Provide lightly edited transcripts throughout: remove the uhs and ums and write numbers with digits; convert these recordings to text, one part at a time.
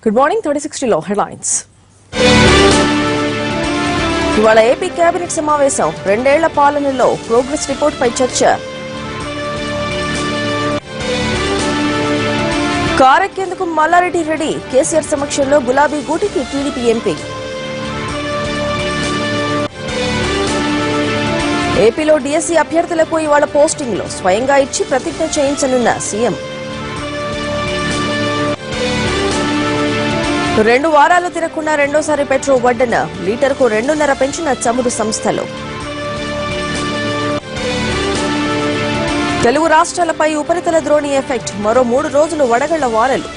Good morning, 3060 headlines. ఇవాళ AP cabinet సమావేశం 2 ఏళ్ల పాలనలో ప్రోగ్రెస్ రిపోర్ట్ పై చర్చ. కారెక్కేందుకు మల్లారెడ్డి రెడ్డి కేసీఆర్ సమక్షంలో గులాబీ గూటికి టీడీపీ ఎంపీ. ఏపీలో డీఎస్సీ అభ్యర్థులకు ఇవాళ పోస్టింగ్లు స్వయంగా ఇచ్చి ప్రతిజ్ఞ చేయించనున్న సీఎం. 2 వారాలు తిరగకుండా రెండోసారి పెట్రోల్ వడ్డన లీటర్కు 2.5 పెంచిన చమురు సంస్థలు. తెలుగు రాష్ట్రాలపై ఉపరితల ద్రోణి ఎఫెక్ట్ మరో 3 రోజులు వడగళ్ల వానలు.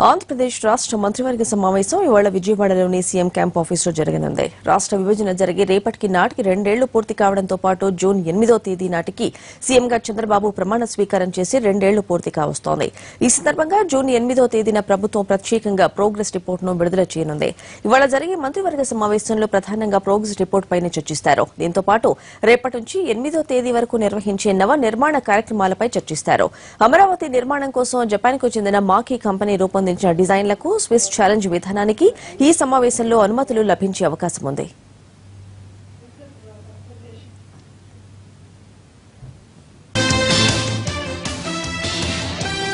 ఆంధ్రప్రదేశ్ రాష్ట్ర మంత్రివర్గ సమావేశం ఇవాళ విజయవాడలోని సీఎం క్యాంప్ ఆఫీసులో జరగనుంది. రాష్ట్ర విభజన జరిగి రేపటికి నాటికి 2 ఏళ్లు పూర్తి కావడంతో పాటు జూన్ 8వ తేదీ నాటికి సీఎంగా చంద్రబాబు ప్రమాణ స్వీకారం చేసి 2 ఏళ్లు పూర్తి కావస్తోంది. ఈ సందర్భంగా జూన్ 8వ తేదీన ప్రభుత్వం ప్రత్యేకంగా ప్రోగ్రెస్ రిపోర్టును విడుదల చేయనుంది. ఇవాళ జరిగే మంత్రివర్గ సమావేశంలో ప్రధానంగా ప్రోగ్రెస్ రిపోర్టు పైన చర్చిస్తారు. దీంతో పాటు రేపటి నుంచి 8వ తేదీ వరకు నిర్వహించే నవ నిర్మాణ కార్యక్రమాలపై చర్చిస్తారు. అమరావతి నిర్మాణం కోసం జపాన్కు చెందిన మాకీ కంపెనీ రూపొందించిన డిజైన్లకు స్విస్ ఛాలెంజ్ విధానానికి ఈ సమావేశంలో అనుమతులు లభించే అవకాశం ఉంది.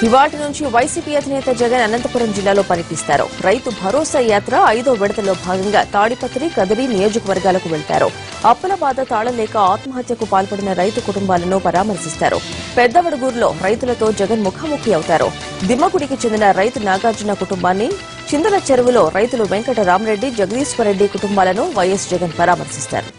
ఇవాటి నుంచి వైసీపీ అధినేత జగన్ అనంతపురం జిల్లాలో పర్యటిస్తారు. రైతు భరోసా యాత్ర 5వ విడతలో భాగంగా తాడిపత్రి, కదిరి నియోజకవర్గాలకు వెళ్తారు. అప్పుల బాధ తాళలేక ఆత్మహత్యకు పాల్పడిన రైతు కుటుంబాలను పరామర్శిస్తారు. పెద్దవడుగూరులో రైతులతో జగన్ ముఖాముఖి అవుతారు. దిమ్మగుడికి చెందిన రైతు నాగార్జున కుటుంబాన్ని, చిందల చెరువులో రైతులు వెంకట రామరెడ్డి, జగదీశ్వరరెడ్డి కుటుంబాలను వైఎస్ జగన్ పరామర్శిస్తారు.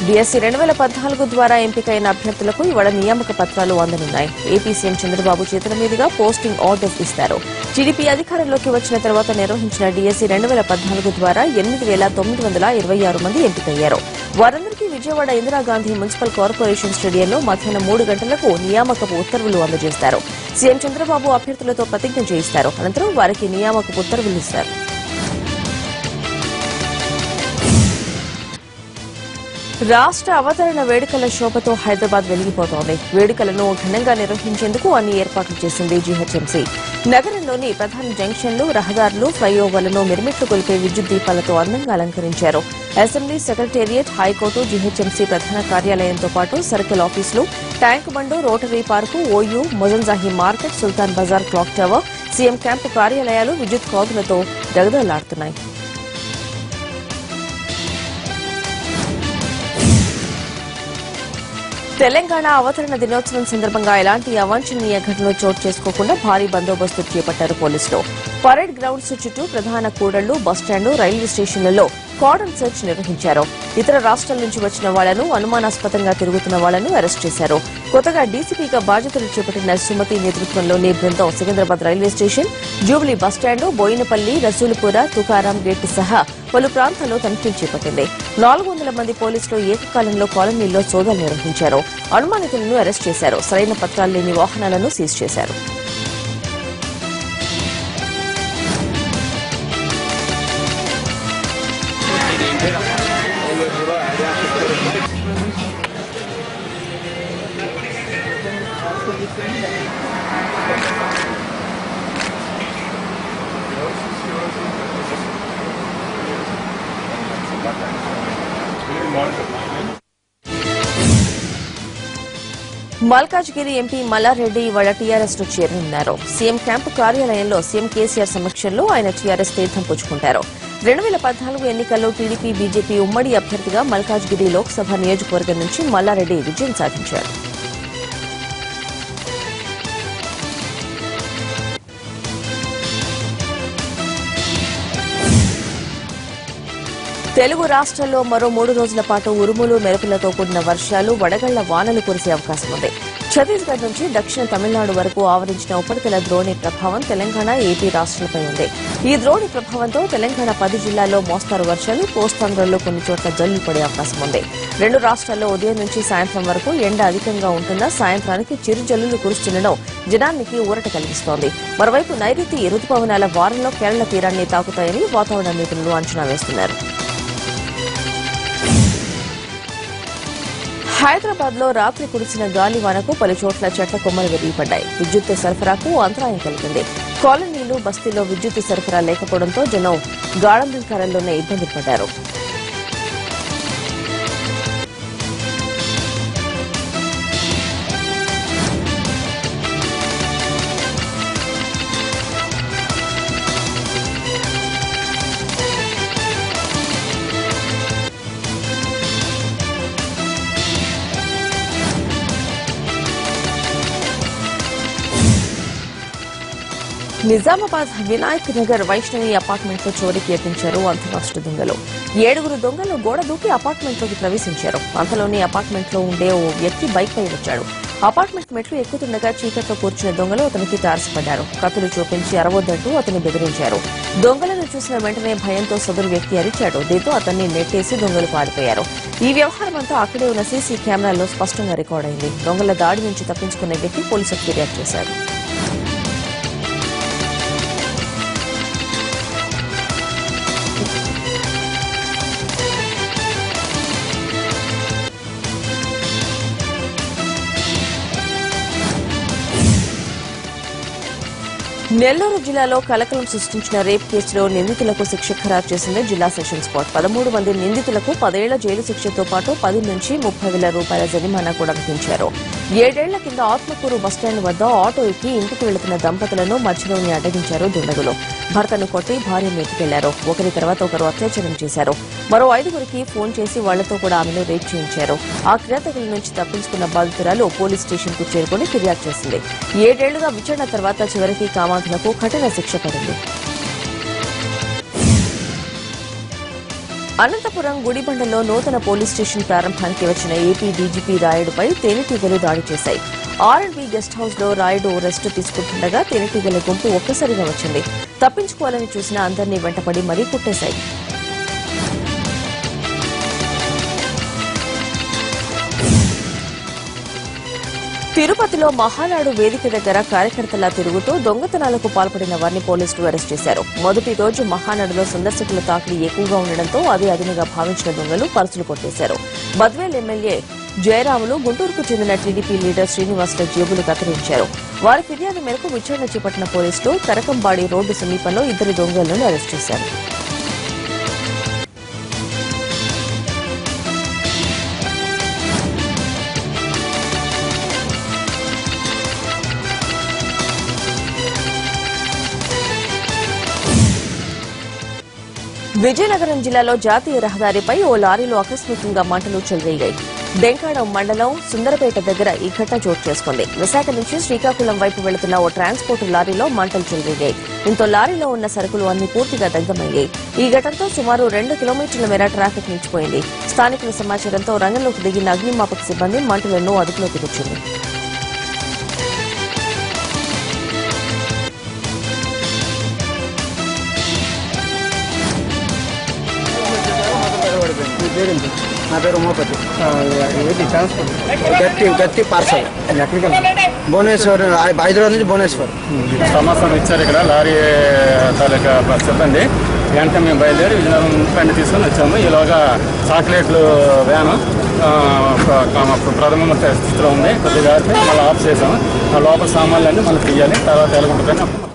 డీఎస్సీ 2014 ద్వారా ఎంపికైన అభ్యర్థులకు ఇవాళ నియామక పత్రాలు అందనున్నాయి. ఏపీ సీఎం చంద్రబాబు చేతుల మీదుగా పోస్టింగ్ ఆర్డర్స్ ఇస్తారు. టీడీపీ అధికారంలోకి వచ్చిన తర్వాత నిర్వహించిన డీఎస్సీ 2014 ద్వారా 8,926 మంది ఎంపికయ్యారు. వారందరికీ విజయవాడ ఇందిరాగాంధీ మున్సిపల్ కార్పొరేషన్ స్టేడియంలో మధ్యాహ్నం 3 గంటలకు నియామకపు ఉత్తర్వులు అందజేస్తారు. సీఎం చంద్రబాబు అభ్యర్థులతో ప్రతిజ్ఞ చేయిస్తారు. అనంతరం వారికి నియామకపు ఉత్తర్వులు ఇస్తారు. రాష్ట్ర అవతరణ వేడుకల శోభతో హైదరాబాద్ వెలిగిపోతోంది. వేడుకలను ఘనంగా నిర్వహించేందుకు అన్ని ఏర్పాట్లు చేసింది జీహెచ్ఎంసీ. నగరంలోని ప్రధాన జంక్షన్లు, రహదారులు, ఫ్లైఓవర్లను మిరుమిట్లు కొలిపే విద్యుత్ దీపాలతో అందంగా అలంకరించారు. అసెంబ్లీ, సెక్రటేరియట్, హైకోర్టు, జీహెచ్ఎంసీ ప్రధాన కార్యాలయంతో పాటు circle offices, Tank Bund, rotary park, OU, Mozamjahi market, Sultan Bazaar clock tower, CM camp కార్యాలయాలు విద్యుత్ కాంతులతో దగదగలాడుతున్నాయి. తెలంగాణ అవతరణ దినోత్సవం సందర్భంగా ఎలాంటి అవాంఛనీయ ఘటనలు చోటు చేసుకోకుండా భారీ బందోబస్తు చేపట్టారు పోలీసులు. పరేడ్ గ్రౌండ్స్ చుట్టూ ప్రధాన కూడళ్లు, బస్టాండు, రైల్వే స్టేషన్లలో కార్డన్ సెర్చ్ నిర్వహించారు. ఇతర రాష్ట్రాల నుంచి వచ్చిన వాళ్లను, అనుమానాస్పదంగా తిరుగుతున్న వాళ్లను అరెస్ట్ చేశారు. కొత్తగా డీసీపీగా బాధ్యతలు చేపట్టిన సుమతి నేతృత్వంలోని బృందం Secunderabad railway station, Jubilee bus stand, Boinpally, Rasoolpura, Tukaram gate సహా పలు ప్రాంతాల్లో తనిఖీలు చేపట్టింది. 400 మంది పోలీసులు ఏకకాలంలో కాలనీల్లో సోదాలు నిర్వహించారు. అనుమానితులను అరెస్ట్ చేశారు. సరైన పత్రాలు లేని వాహనాలను సీజ్ చేశారు. మల్కాజ్గిరి ఎంపీ మల్లారెడ్డి ఇవాళ టీఆర్ఎస్ లో చేరనున్నారు. సీఎం క్యాంపు కార్యాలయంలో సీఎం కేసీఆర్ సమక్షంలో ఆయన టీఆర్ఎస్ తీర్థం పుచ్చుకుంటారు. 2014 ఎన్నికల్లో టీడీపీ, బీజేపీ ఉమ్మడి అభ్యర్థిగా మల్కాజ్గిరి లోక్సభ నియోజకవర్గం నుంచి మల్లారెడ్డి విజయం సాధించారు. తెలుగు రాష్ట్రాల్లో మరో 3 రోజుల పాటు ఉరుములు, మెరుపులతో కూడిన వర్షాలు, వడగళ్ల వానలు కురిసే అవకాశం ఉంది. ఛత్తీస్గఢ్ నుంచి దక్షిణ తమిళనాడు వరకు ఆవరించిన ఉపరితల ద్రోణి ప్రభావం తెలంగాణ, ఏపీ రాష్ట్రాలపై ఉంది. ఈ ద్రోణి ప్రభావంతో తెలంగాణ 10 జిల్లాల్లో మోస్తారు వర్షాలు, కోస్తాంధ్రలో కొన్ని చోట్ల జల్లులు పడే అవకాశం ఉంది. 2 రాష్ట్రాల్లో ఉదయం నుంచి సాయంత్రం వరకు ఎండ అధికంగా ఉంటున్నా సాయంత్రానికి చిరు జల్లులు కురుస్తుండడం జనానికి ఊరట కలిగిస్తోంది. మరోవైపు నైరుతి రుతుపవనాల వారంలో కేరళ తీరాన్ని తాకుతాయని వాతావరణ నిపుణులు అంచనా వేస్తున్నారు. హైదరాబాద్ లో రాత్రి కురిసిన గాలివానకు పలు చోట్ల చెట్ల కొమ్మలు విరిగిపడ్డాయి. విద్యుత్ సరఫరాకు అంతరాయం కలిగింది. కాలనీలు బస్తీల్లో విద్యుత్ సరఫరా లేకపోవడంతో జనం గాఢంధకారంలోనే ఇబ్బందులు పడ్డారు. నిజామాబాద్ వినాయక్ నగర్ వైష్ణవి అపార్ట్మెంట్ లో చోరీకి యత్నించారు అంతరాష్ట్ర దొంగలు. 7 దొంగలు గోడ దూకి అపార్ట్మెంట్ లోకి ప్రవేశించారు. అంతలోనే అపార్ట్మెంట్ లో ఉండే ఓ వ్యక్తి బైక్ పై వచ్చాడు. అపార్ట్మెంట్ మెట్లు ఎక్కుతుండగా చీకట్లో కూర్చున్న దొంగలు అతనికి తారసపడ్డారు. కత్తులు చూపించి అరవొద్దంటూ అతన్ని బెదిరించారు. దొంగలను చూసిన వెంటనే భయంతో సదరు వ్యక్తి అరిచాడు. దీంతో అతన్ని నెట్టేసి దొంగలు పారిపోయారు. ఈ వ్యవహారం అంతా అక్కడే ఉన్న సీసీ కెమెరాల్లో స్పష్టంగా రికార్డైంది. దొంగల దాడి నుంచి తప్పించుకున్న వ్యక్తి పోలీసులకు ఫిర్యాదు చేశారు. నెల్లూరు జిల్లాలో కలకలం సృష్టించిన రేప్ కేసులో నిందితులకు శిక్ష ఖరారు చేసింది జిల్లా సెషన్స్ కోర్టు. 13 మంది నిందితులకు 10 ఏళ్ల జైలు శిక్షతో పాటు 10 నుంచి 30,000 రూపాయల జరిమానా కూడా విధించారు. 7 ఏళ్ల కింద ఆత్మకూరు బస్టాండ్ వద్ద ఆటో ఎక్కి ఇంటికి వెళుతున్న దంపతులను మధ్యలోనే అడ్డగించారు దుండగులు. భర్తను కొట్టి భార్యను ఎత్తుకెళ్లారు. ఒకరి తర్వాత ఒకరు అత్యాచారం చేశారు. మరో 5గురికి ఫోన్ చేసి వాళ్లతో కూడా ఆమెను రేప్ చేయించారు. ఆ కిరాతకుల నుంచి తప్పించుకున్న బాధితురాలు పోలీస్ స్టేషన్ కు చేరుకుని ఫిర్యాదు చేసింది. 7 ఏళ్లుగా విచారణ తర్వాత చివరికి కామాంధులకు కఠిన శిక్ష పడింది. అనంతపురం గుడిబండలో నూతన పోలీస్ స్టేషన్ ప్రారంభానికి వచ్చిన ఏపీ డీజీపీ రాయుడుపై తేనెటీగలు దాడి చేశాయి. ఆర్ఎండ్బీ గెస్ట్ హౌస్ లో రాయుడు రెస్ట్ తీసుకుంటుండగా తేనెటీగల గుంపు ఒక్కసారిగా వచ్చింది. తప్పించుకోవాలని చూసిన అందరినీ వెంటపడి మరీ కుట్టేశాయి. తిరుపతిలో మహానాడు వేదిక దగ్గర కార్యకర్తలా తిరుగుతూ దొంగతనాలకు పాల్పడిన వారిని పోలీసులు అరెస్ట్ చేశారు. మొదటి రోజు మహానాడులో సందర్శకుల తాకిడి ఎక్కువగా ఉండడంతో అదే అదునుగా భావించిన దొంగలు పర్సులు కొట్టేశారు. బద్వేల్ ఎమ్మెల్యే జయరాములు, గుంటూరుకు చెందిన టీడీపీ లీడర్ శ్రీనివాసుల జేబులు కత్తిరించారు. వారి ఫిర్యాదు మేరకు విచారణ చేపట్టిన పోలీసులు కరకంబాడి రోడ్డు సమీపంలో 2 దొంగలను అరెస్ట్ చేశారు. విజయనగరం జిల్లాలో జాతీయ రహదారిపై ఓ లారీలో ఆకస్మికంగా మంటలు చెలరేగాయి. డెంకాడం మండలం సుందరపేట దగ్గర ఈ ఘటన చోటు చేసుకుంది. విశాఖ నుంచి శ్రీకాకుళం వైపు వెళుతున్న ఓ ట్రాన్స్పోర్ట్ లారీలో మంటలు చెలరేగాయి. దీంతో లారీలో ఉన్న సరుకులు అన్ని పూర్తిగా దగ్ధమయ్యాయి. ఈ ఘటనతో సుమారు 2 కిలోమీటర్ల మేర ట్రాఫిక్ నిలిచిపోయింది. స్థానికుల సమాచారంతో రంగంలోకి దిగిన అగ్నిమాపక సిబ్బంది మంటలను అదుపులోకి తెచ్చింది. నా పేరు ఉమాపతి. గట్టి పార్సల్ భువనేశ్వర్, హైదరాబాద్ నుంచి భువనేశ్వర్. సమాచారం ఇచ్చారు. ఇక్కడ లారీ తాలూకా సిబ్బంది వెంటనే మేము బయలుదేరి విజయనగరం ఫ్రెండ్ తీసుకొని వచ్చాము. ఈలోగా చాక్లెట్లు వ్యాను ప్రథమ స్థితిలో ఉంది. కొద్దిగా మళ్ళీ ఆఫ్ చేసాము. ఆ లోపల సామాన్లన్నీ మళ్ళీ తీయాలి. తర్వాత ఎలాగుంటుందని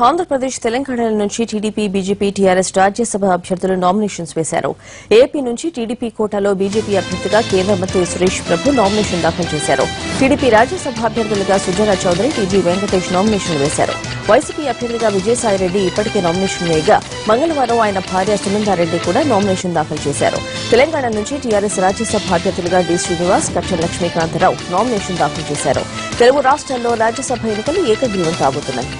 ఆంధ్రప్రదేశ్, తెలంగాణల నుంచి టీడీపీ, బీజేపీ, టీఆర్ఎస్ రాజ్యసభ అభ్యర్థులు నామినేషన్స్ వేశారు. ఏపీ నుంచి టీడీపీ కోటాలో బీజేపీ అభ్యర్థిగా కేంద్ర మంత్రి సురేష్ ప్రభు నామినేషన్ దాఖలు చేశారు. టీడీపీ రాజ్యసభ అభ్యర్థులుగా సుజనా చౌదరి, టీజీ వెంకటేష్ నామినేషన్ వేశారు. వైసీపీ అభ్యర్థిగా విజయసాయిరెడ్డి ఇప్పటికే నామినేషన్ వేయగా మంగళవారం ఆయన భార్య సునందారెడ్డి కూడా నామినేషన్ దాఖలు చేశారు. తెలంగాణ నుంచి టీఆర్ఎస్ రాజ్యసభ అభ్యర్థులుగా డి శ్రీనివాస్, కచ్చ లక్ష్మీకాంతరావు నామినేషన్ దాఖలు చేశారు. తెలుగు రాష్ట్రాల్లో రాజ్యసభ ఎన్నికలు ఏకగ్రీవం కాబోతున్నాయి.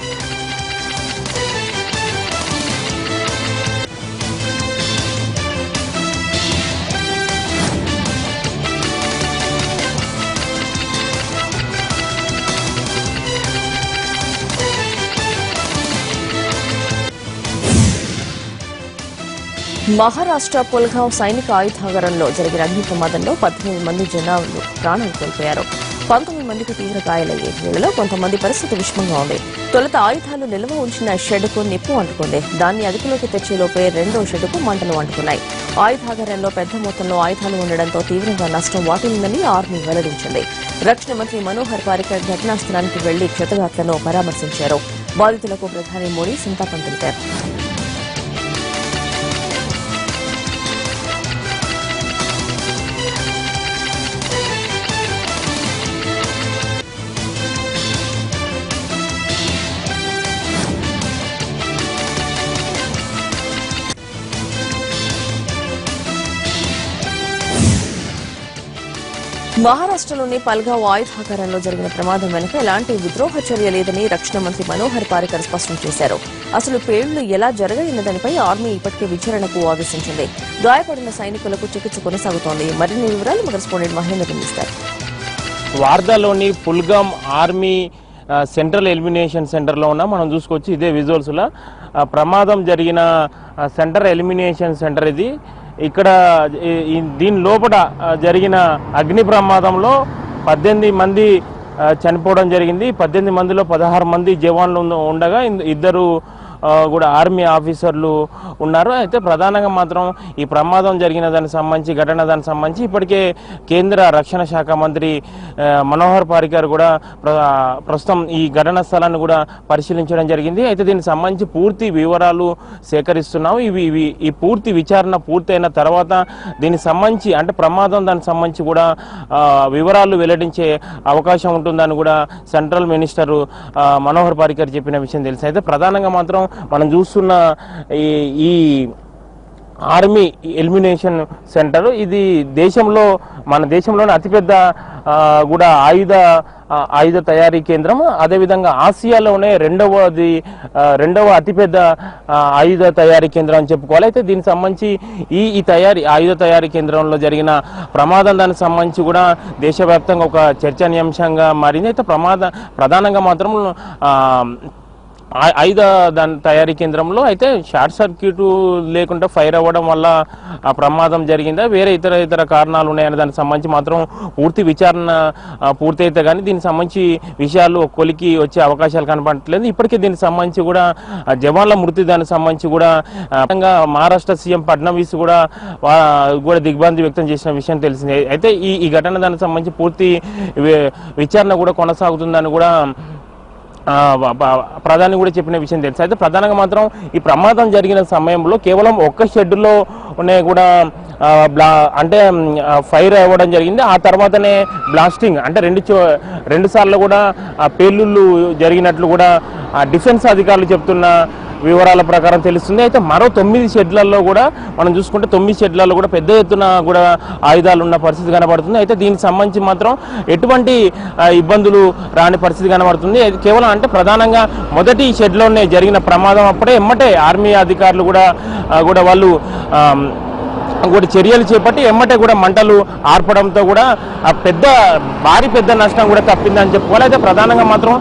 మహారాష్ట్ర పుల్గావ్ సైనిక ఆయుధాగారంలో జరిగిన అగ్ని ప్రమాదంలో 18 మంది జనాలు ప్రాణాలు కోల్పోయారు. 19 మందికి తీవ్ర గాయాలయ్యాయి. వీళ్ళలో కొంతమంది పరిస్థితి విషమంగా ఉంది. తొలుత ఆయుధాలు నిల్వ ఉంచిన షెడ్కు నిప్పు అంటుకుంది. దాన్ని అదుపులోకి తెచ్చేలోపే రెండో షెడ్కు మంటలు అంటుకున్నాయి. ఆయుధాగారంలో పెద్ద మొత్తంలో ఆయుధాలు ఉండడంతో తీవ్రంగా నష్టం వాటిల్లిందని ఆర్మీ వెల్లడించింది. రక్షణ మంత్రి మనోహర్ పారికర్ ఘటనా స్థలానికి వెళ్లి క్షతగాత్లను పరామర్శించారు. బాధితులకు ప్రధాని మోడీ సంతాపం తెలిపారు. మహారాష్ట్రలోని పల్గావ్ ఆయుధాగారంలో జరిగిన ప్రమాదం వెనుక ఎలాంటి విద్రోహ చర్య లేదని రక్షణ మంత్రి మనోహర్ పారికర్ స్పష్టం చేశారు. అసలు పేలుళ్లు ఎలా జరిగాయన్న దానిపై ఆర్మీ ఇప్పటికే విచారణకు ఆదేశించింది. గాయపడిన సైనికులకు చికిత్స కొనసాగుతోంది. మరిన్ని వివరాలు మా కరెస్పాండెంట్ మహేందర్ అందిస్తారు. వార్దాలోని పుల్గామ్ ఆర్మీ సెంట్రల్ ఎలిమినేషన్ సెంటర్లో ఉన్నా మనం చూసుకోవచ్చు. ఇదే విజువల్స్లో ప్రమాదం జరిగిన సెంటర్ ఎలిమినేషన్ సెంటర్ ఇది. ఇక్కడ దీని లోపల జరిగిన అగ్ని ప్రమాదంలో 18 మంది చనిపోవడం జరిగింది. 18 మందిలో 16 మంది జవాన్లు ఉండగా ఇద్దరు కూడా ఆర్మీ ఆఫీసర్లు ఉన్నారు. అయితే ప్రధానంగా మాత్రం ఈ ప్రమాదం జరిగిన దానికి సంబంధించి దానికి సంబంధించి ఇప్పటికే కేంద్ర రక్షణ శాఖ మంత్రి మనోహర్ పారికర్ కూడా ప్రస్తుతం ఈ ఘటనా స్థలాన్ని కూడా పరిశీలించడం జరిగింది. అయితే దీనికి సంబంధించి పూర్తి వివరాలు సేకరిస్తున్నాము. ఈ పూర్తి విచారణ పూర్తయిన తర్వాత దీనికి సంబంధించి అంటే ప్రమాదం దానికి సంబంధించి కూడా వివరాలు వెల్లడించే అవకాశం ఉంటుందని కూడా సెంట్రల్ మినిస్టర్ మనోహర్ పారికర్ చెప్పిన విషయం తెలుసు. అయితే ప్రధానంగా మాత్రం మనం చూస్తున్న ఈ ఆర్మీ ఎలిమినేషన్ సెంటర్ ఇది మన దేశంలోనే అతిపెద్ద కూడా ఆయుధ తయారీ కేంద్రం. అదేవిధంగా ఆసియాలోనే రెండవ అతిపెద్ద ఆయుధ తయారీ కేంద్రం అని చెప్పుకోవాలి. అయితే దీనికి సంబంధించి ఈ ఆయుధ తయారీ కేంద్రంలో జరిగిన ప్రమాదం దానికి సంబంధించి కూడా దేశవ్యాప్తంగా ఒక చర్చనీయాంశంగా మారింది. అయితే ప్రధానంగా మాత్రం దాని తయారీ కేంద్రంలో అయితే షార్ట్ సర్క్యూట్ లేకుండా ఫైర్ అవ్వడం వల్ల ఆ ప్రమాదం జరిగిందా, వేరే ఇతర కారణాలు ఉన్నాయని దానికి సంబంధించి మాత్రం పూర్తి విచారణ పూర్తయితే కానీ దీనికి సంబంధించి విషయాలు కొలికి వచ్చే అవకాశాలు కనపడట్లేదు. ఇప్పటికే దీనికి సంబంధించి కూడా జవాన్ల మృతి దానికి సంబంధించి కూడా మహారాష్ట్ర సీఎం ఫడ్నవీస్ కూడా దిగ్భ్రాంతి వ్యక్తం చేసిన విషయం తెలిసిందే. అయితే ఈ ఘటన దానికి సంబంధించి పూర్తి విచారణ కూడా కొనసాగుతుందని కూడా ప్రధాని కూడా చెప్పిన విషయం తెలుసు. అయితే ప్రధానంగా మాత్రం ఈ ప్రమాదం జరిగిన సమయంలో కేవలం ఒక్క షెడ్యూల్లోనే కూడా అంటే ఫైర్ అవ్వడం జరిగింది. ఆ తర్వాతనే బ్లాస్టింగ్ అంటే రెండు సార్లు కూడా పేలుళ్ళు జరిగినట్లు కూడా డిఫెన్స్ అధికారులు చెప్తున్న వివరాల ప్రకారం తెలుస్తుంది. అయితే మరో 9 షెడ్లలో కూడా మనం చూసుకుంటే 9 షెడ్లలో కూడా పెద్ద ఎత్తున కూడా ఆయుధాలు ఉన్న పరిస్థితి కనబడుతుంది. అయితే దీనికి సంబంధించి మాత్రం ఎటువంటి ఇబ్బందులు రాని పరిస్థితి కనబడుతుంది. కేవలం అంటే ప్రధానంగా మొదటి షెడ్లోనే జరిగిన ప్రమాదం అప్పుడే ఎమ్మటే ఆర్మీ అధికారులు కూడా వాళ్ళు చర్యలు చేపట్టి ఎమ్మటే కూడా మంటలు ఆర్పడంతో కూడా భారీ పెద్ద నష్టం కూడా తప్పిందని చెప్పుకోవాలి. అయితే ప్రధానంగా మాత్రం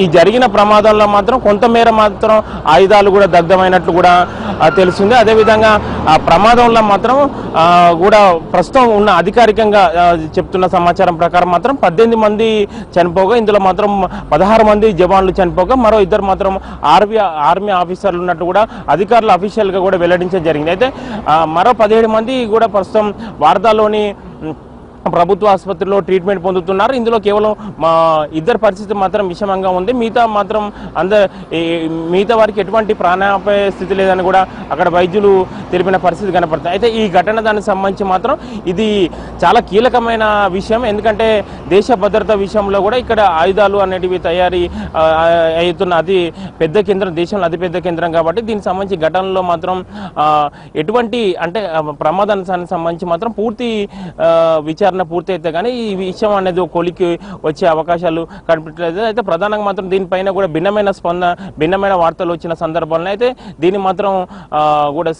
ఈ జరిగిన ప్రమాదంలో మాత్రం కొంతమేర మాత్రం ఆయుధాలు కూడా దగ్ధమైనట్లు కూడా తెలుస్తుంది. అదేవిధంగా ఆ ప్రమాదంలో మాత్రం కూడా ప్రస్తుతం ఉన్న అధికారికంగా చెప్తున్న సమాచారం ప్రకారం మాత్రం 18 మంది చనిపోగా ఇందులో మాత్రం 16 మంది జవాన్లు చనిపోగా మరో 2 మాత్రం ఆర్మీ ఆఫీసర్లు ఉన్నట్టు కూడా అధికారులు అఫీషియల్గా కూడా వెల్లడించడం జరిగింది. అయితే మరో 17 మంది కూడా ప్రస్తుతం వార్దాలోని ప్రభుత్వ ఆసుపత్రిలో ట్రీట్మెంట్ పొందుతున్నారు. ఇందులో కేవలం ఇద్దరు పరిస్థితి మాత్రం విషమంగా ఉంది. మిగతా వారికి ఎటువంటి ప్రాణాపాయ స్థితి లేదని కూడా అక్కడ వైద్యులు తెలిపిన పరిస్థితి కనపడుతుంది. అయితే ఈ ఘటన దానికి సంబంధించి మాత్రం ఇది చాలా కీలకమైన విషయం. ఎందుకంటే దేశ భద్రత విషయంలో కూడా ఇక్కడ ఆయుధాలు అనేటివి తయారీ అవుతున్న అతి పెద్ద కేంద్రం, దేశంలో అతిపెద్ద కేంద్రం కాబట్టి దీనికి సంబంధించి ఘటనలో మాత్రం ఎటువంటి అంటే ప్రమాదానికి సంబంధించి మాత్రం పూర్తి విచారణ పూర్తయితే కానీ ఈ విషయం అనేది కొలికి వచ్చే అవకాశాలు కనిపించలేదు. అయితే ప్రధానంగా మాత్రం దీనిపైన కూడా భిన్నమైన వార్తలు వచ్చిన సందర్భంలో అయితే దీన్ని మాత్రం కూడా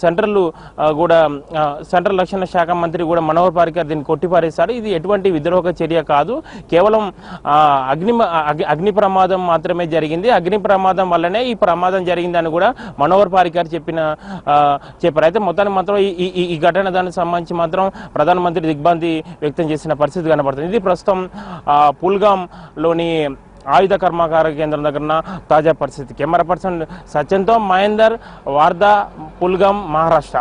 సెంట్రల్ రక్షణ శాఖ మంత్రి కూడా మనోహర్ పారికర్ దీన్ని కొట్టిపారేశారు. ఇది ఎటువంటి విద్రోహ చర్య కాదు, కేవలం అగ్ని ప్రమాదం మాత్రమే జరిగింది. అగ్ని ప్రమాదం వల్లనే ఈ ప్రమాదం జరిగిందని కూడా మనోహర్ పారికర్ చెప్పారు. అయితే మొత్తానికి మాత్రం ఈ ఘటన దానికి సంబంధించి మాత్రం ప్రధానమంత్రి దిగ్భ్రాంతి వ్యక్తం వ్యక్తం చేసిన పరిస్థితి కనబడుతుంది. ఇది ప్రస్తుతం పుల్గాంలోని ఆయుధ కర్మాగార కేంద్రం దగ్గర తాజా పరిస్థితి. కెమెరా పర్సన్ సచిన్తో మహేందర్, వార్దా, పుల్గాం, మహారాష్ట్ర.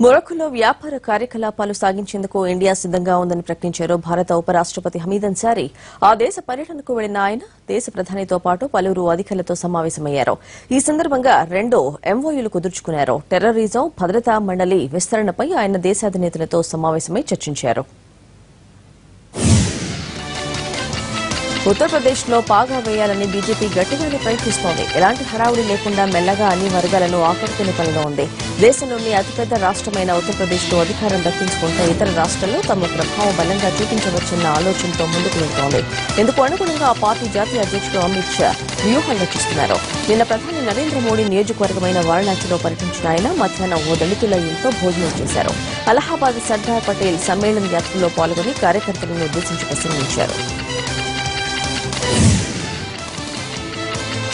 మొరక్కోలో వ్యాపార కార్యకలాపాలు సాగించేందుకు ఇండియా సిద్దంగా ఉందని ప్రకటించారు భారత ఉపరాష్టపతి హమీద్ అన్సారీ. ఆ దేశ పర్యటనకు వెళ్లిన ఆయన దేశ ప్రధానితో పాటు పలువురు అధికారులతో సమావేశమయ్యారు. ఈ సందర్భంగా 2 ఎంఓయూలు కుదుర్చుకున్నారు. టెర్రరిజం, భద్రతా మండలి విస్తరణపై ఆయన దేశాధినేతలతో సమావేశమై చర్చించారు. ఉత్తరప్రదేశ్లో పాగా వేయాలని బీజేపీ గట్టిగానే ప్రయత్నిస్తోంది. ఎలాంటి హడావుడి లేకుండా మెల్లగా అన్ని వర్గాలను ఆకట్టుకునే పనిలో ఉంది. దేశంలోని అతిపెద్ద రాష్టమైన ఉత్తరప్రదేశ్లో అధికారం దక్కించుకుంటే ఇతర రాష్ట్రాల్లో తమ ప్రభావం బలంగా చూపించవచ్చన్న ఆలోచనతో ముందుకు వెళ్తోంది. ఇందుకు అనుగుణంగా ఆ పార్టీ జాతీయ అధ్యక్షుడు అమిత్ షా వ్యూహాలు రచిస్తున్నారు. నిన్న ప్రధాని నరేంద్ర మోడీ నియోజకవర్గమైన వారణాసిలో పర్యటించిన ఆయన మధ్యాహ్నం ఓ దళితుల ఇంట్లో భోజనం చేశారు. అలహాబాద్ సర్దార్ పటేల్ సమ్మేళన యాత్రలో పాల్గొని కార్యకర్తలను ఉద్దేశించి ప్రసంగించారు.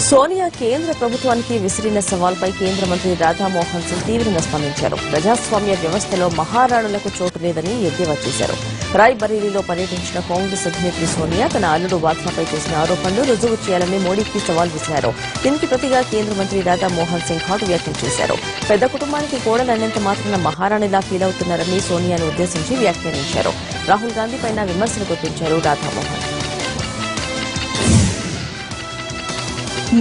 సోనియా కేంద్ర ప్రభుత్వానికి విసిరిన సవాల్పై కేంద్ర మంత్రి రాధామోహన్ సింగ్ తీవ్రంగా స్పందించారు. ప్రజాస్వామ్య వ్యవస్థలో మహారాణులకు చోటు లేదని ఎద్దేవా చేశారు. రాయ్ బరేలీలో పర్యటించిన కాంగ్రెస్ అధినేత్రి సోనియా తన అల్లుడు వాద్రాపై చేసిన ఆరోపణలు రుజువు చేయాలని మోడీకి సవాల్ విసిరారు. దీనికి ప్రతిగా కేంద్ర మంత్రి రాధామోహన్ సింగ్ ఘాటు వ్యాఖ్యలు చేశారు. పెద్ద కుటుంబానికి కోడలన్నంత మాత్రాన మహారాణిలా ఫీల్ అవుతున్నారని సోనియాను ఉద్దేశించి వ్యాఖ్యానించారు. రాహుల్ గాంధీపై విమర్శలు గుర్తించారు రాధామోహన్.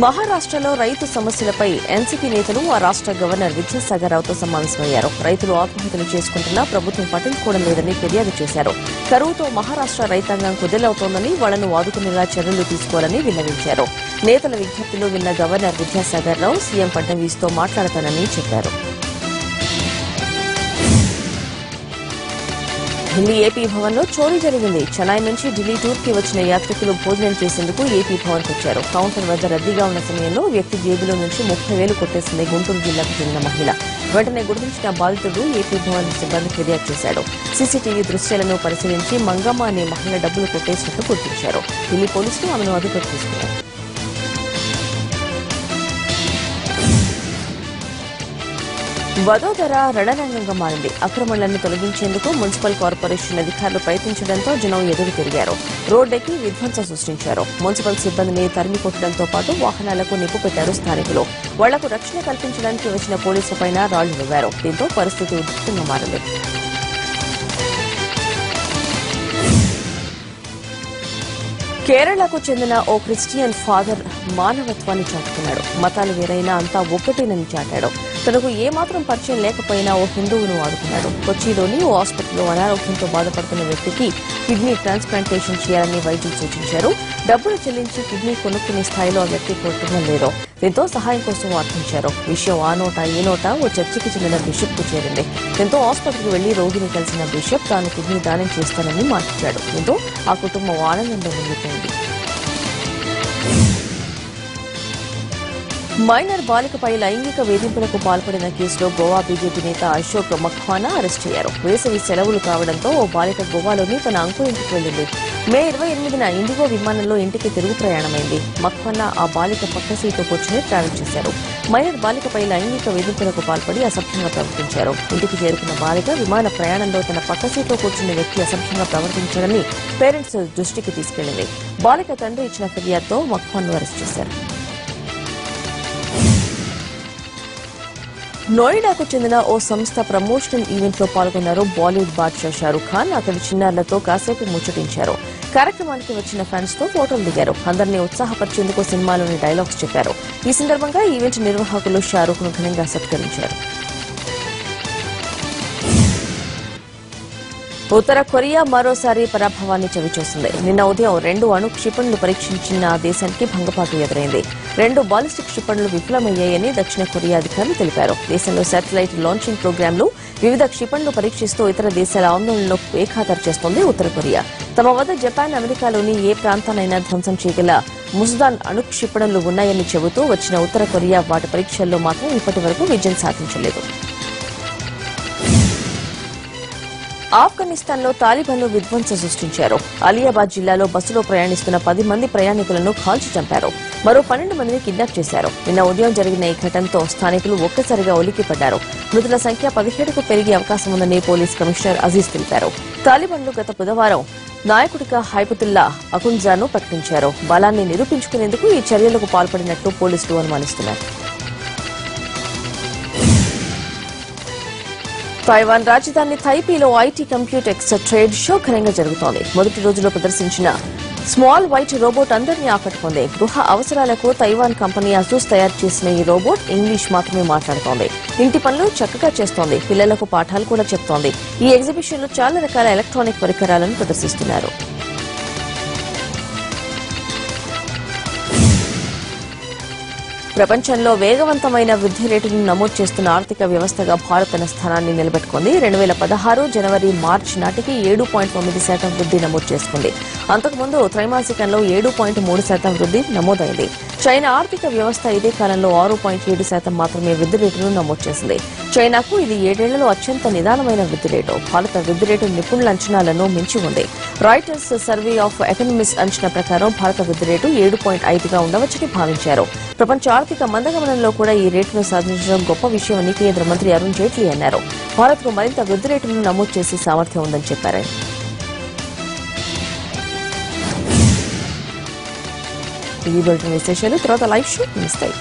మహారాష్ట్రలో రైతు సమస్యలపై ఎన్సీపీ నేతలు ఆ రాష్ట్ర గవర్నర్ విద్యాసాగర్ రావుతో సమావేశమయ్యారు. రైతులు ఆత్మహత్యలు చేసుకుంటున్నా ప్రభుత్వం పట్టించుకోవడం లేదని ఫిర్యాదు చేశారు. కరువుతో మహారాష్ట్ర రైతాంగం కుదేలవుతోందని వాళ్లను ఆదుకునేలా చర్యలు తీసుకోవాలని విన్నవించారు. నేతల విజ్ఞప్తిలో విన్న గవర్నర్ విద్యాసాగర్ రావు సీఎం ఫడ్నవీస్తో మాట్లాడతానని చెప్పారు. ఢిల్లీ ఏపీ భవన్లో చోరీ జరిగింది. చెన్నై నుంచి ఢిల్లీ టూర్కి వచ్చిన యాత్రికులు భోజనం చేసేందుకు ఏపీ భవన్కు వచ్చారు. కౌంటర్ వద్ద రద్దీగా ఉన్న సమయంలో వ్యక్తి జేబులో నుంచి 30,000 కొట్టేసింది గుంటూరు జిల్లాకు చెందిన మహిళ. వెంటనే గుర్తించిన బాధితుడు ఏపీ భవన్ సిబ్బందికి ఫిర్యాదు చేశాడు. సీసీటీవీ దృశ్యాలను పరిశీలించి మంగమ్మ అనే మహిళ డబ్బులు కొట్టేసినట్టు గుర్తించారు. ఢిల్లీ పోలీసులు ఆమెను అదుపులోకి తీసుకున్నారు. వదోదర రణరంగంగా మారింది. అక్రమాలను తొలగించేందుకు మున్సిపల్ కార్పొరేషన్ అధికారులు ప్రయత్నించడంతో జనం ఎదురు తిరిగారు. రోడ్డెక్కి విధ్వంసం సృష్టించారు. మున్సిపల్ సిబ్బందిని తరిమి కొట్టడంతో పాటు వాహనాలకు నిప్పు పెట్టారు స్థానికులు. వాళ్లకు రక్షణ కల్పించడానికి వచ్చిన పోలీసులపై రాళ్లు రువ్వారు. దీంతో పరిస్థితి ఉద్రిక్తంగా మారింది. కేరళకు చెందిన ఓ క్రిస్టియన్ ఫాదర్ మానవత్వాన్ని చాటుకున్నాడు. మతాలు వేరైనా అంతా ఒక్కటేనని చాటాడు. తనకు ఏమాత్రం పరిచయం లేకపోయినా ఓ హిందువును ఆదుకున్నాడు. కొచ్చిలోని ఓ ఆసుపత్రిలో అనారోగ్యంతో బాధపడుతున్న వ్యక్తికి కిడ్నీ ట్రాన్స్ప్లాంటేషన్ చేయాలని వైద్యులు సూచించారు. డబ్బులు చెల్లించి కిడ్నీ కొనుక్కునే స్థాయిలో ఆ వ్యక్తి కుటుంబం లేదు. దీంతో సహాయం కోసం అర్థించారు. విషయం ఆ నోట ఈ నోట ఓ చర్చికి చెందిన బిషప్ కు చేరింది. దీంతో ఆసుపత్రికి వెళ్లి రోగిని కలిసిన బిషప్ తాను కిడ్నీ దానం చేస్తానని మాట్లాడాడు. దీంతో ఆ కుటుంబం ఆనందంలో మునిగిపోయింది. మైనర్ బాలికపై లైంగిక వేధింపులకు పాల్పడిన కేసులో గోవా బీజేపీ నేత అశోక్ మఖ్వానా అరెస్ట్ అయ్యారు. వేసవి సెలవులు కావడంతో ఓ బాలిక గోవాలోని తన అంకు ఇంటికి వెళ్లింది. మే 28న ఇండిగో విమానంలో ఇంటికి తిరుగు ప్రయాణమైంది. మఖ్వానా ఆ బాలిక పక్క సీటు కూర్చుని ట్రావెల్ చేశారు. మైనర్ బాలికపై లైంగిక వేధింపులకు పాల్పడి అసభ్యంగా ప్రవర్తించారు. ఇంటికి చేరుకున్న బాలిక విమాన ప్రయాణంలో తన పక్క సీట్లో కూర్చున్న వ్యక్తి అసభ్యంగా ప్రవర్తించారని పేరెంట్స్ దృష్టికి తీసుకెళ్లింది. బాలిక తండ్రి ఇచ్చిన ఫిర్యాదుతో మఖ్వాన్ను అరెస్ట్ చేశారు. నోయిడాకు చెందిన ఓ సంస్థ ప్రమోషనల్ ఈవెంట్ లో పాల్గొన్నారు బాలీవుడ్ బాద్షా షారూక్ ఖాన్. అతడి చిన్నారులతో కాసేపు ముచ్చటించారు. కార్యక్రమానికి వచ్చిన ఫ్యాన్స్ తో ఫోటోలు దిగారు. అందరినీ ఉత్సాహపరిచేందుకు సినిమాలోని డైలాగ్స్ చెప్పారు. ఈ సందర్భంగా ఈవెంట్ నిర్వాహకులు షారూక్ ను ఘనంగా సత్కరించారు. ఉత్తర కొరియా మరోసారి పరాభవాన్ని చవిచూసింది. నిన్న ఉదయం 2 అణు క్షిపణులు పరీక్షించిన దేశానికి భంగపాటు ఎదురైంది. 2 బాలిస్టిక్ క్షిపణులు విఫలమయ్యాయని దక్షిణ కొరియా అధికారులు తెలిపారు. దేశంలో శాటిలైట్ లాంచింగ్ ప్రోగ్రాంలు వివిధ క్షిపణులు పరీక్షిస్తూ ఇతర దేశాల ఆందోళనలో బేఖాతరు చేస్తోంది ఉత్తర కొరియా. తమ వద్ద జపాన్, అమెరికాలోని ఏ ప్రాంతానైనా ధ్వంసం చేయగల ముజ్దాన్ అణు క్షిపణులు ఉన్నాయని చెబుతూ వచ్చిన ఉత్తర కొరియా వాటి పరీక్షల్లో మాత్రం ఇప్పటి వరకు విజయం సాధించలేదు. ఆఫ్ఘనిస్తాన్లో తాలిబాన్లు విధ్వంసం సృష్టించారు. అలియాబాద్ జిల్లాలో బస్సులో ప్రయాణిస్తున్న 10 మంది ప్రయాణికులను కాల్చి చంపారు. మరో 12 మందిని కిడ్నాప్ చేశారు. నిన్న ఉదయం జరిగిన ఈ ఘటనతో స్థానికులు ఒక్కసారిగా ఉలిక్కిపడ్డారు. మృతుల సంఖ్య 17కు పెరిగే అవకాశం ఉందని పోలీస్ కమిషనర్ అజీజ్ తెలిపారు. తాలిబాన్లు గత బుధవారం నాయకుడిగా హైబతుల్లా అఖుంజాను ప్రకటించారు. బలాన్ని నిరూపించుకునేందుకు ఈ చర్యలకు పాల్పడినట్లు పోలీసులు అనుమానిస్తున్నారు. తైవాన్ రాజధాని తైపీలో ఐటీ కంప్యూటెక్స్ ట్రేడ్ షో ఘనంగా జరుగుతోంది. మొదటి రోజులో ప్రదర్శించిన స్మాల్ వైట్ రోబోట్ అందరినీ ఆకట్టుకుంది. గృహ అవసరాలకు తైవాన్ కంపెనీ అసూస్ తయారు చేసిన ఈ రోబోట్ ఇంగ్లీష్ మాత్రమే మాట్లాడుతోంది. ఇంటి పనులు చక్కగా చేస్తోంది. పిల్లలకు పాఠాలు కూడా చెప్తోంది. ఈ ఎగ్జిబిషన్ లో చాలా రకాల ఎలక్ట్రానిక్ పరికరాలను ప్రదర్శిస్తున్నారు. ప్రపంచంలో వేగవంతమైన వృద్ధి రేటును నమోదు చేస్తున్న ఆర్థిక వ్యవస్థగా భారత్ తన స్థానాన్ని నిలబెట్టుకుంది. 2016 జనవరి మార్చి నాటికి 7.9% వృద్ధి నమోదు చేసుకుంది. అంతకుముందు త్రైమాసికంలో 7.3% వృద్ధి నమోదైంది. చైనా ఆర్థిక వ్యవస్థ ఇదే కాలంలో 6.7% మాత్రమే వృద్ధి రేటును నమోదు చేసింది. చైనాకు ఇది 7 ఏళ్లలో అత్యంత నిదానమైన వృద్ధి రేటు. భారత వృద్ధి రేటు నిపుణుల అంచనాలను మించి ఉంది. రాయిటర్స్ సర్వే ఆఫ్ ఎకనామిక్స్ అంచనా ప్రకారం భారత వృద్ధి రేటు 7.5గా ఉండవచ్చని భావించారు. ప్రపంచ ఆర్థిక మందగమనంలో కూడా ఈ రేటును సాధించడం గొప్ప విషయమని కేంద్ర మంత్రి అరుణ్ జైట్లీ అన్నారు. భారత్కు మరింత వృద్ధి రేటును నమోదు చేసే సామర్థ్యం ఉందని చెప్పారు. ఈ బులెటిన్ విశేషాలు తర్వాత లైవ్ షో మిస్తాయి.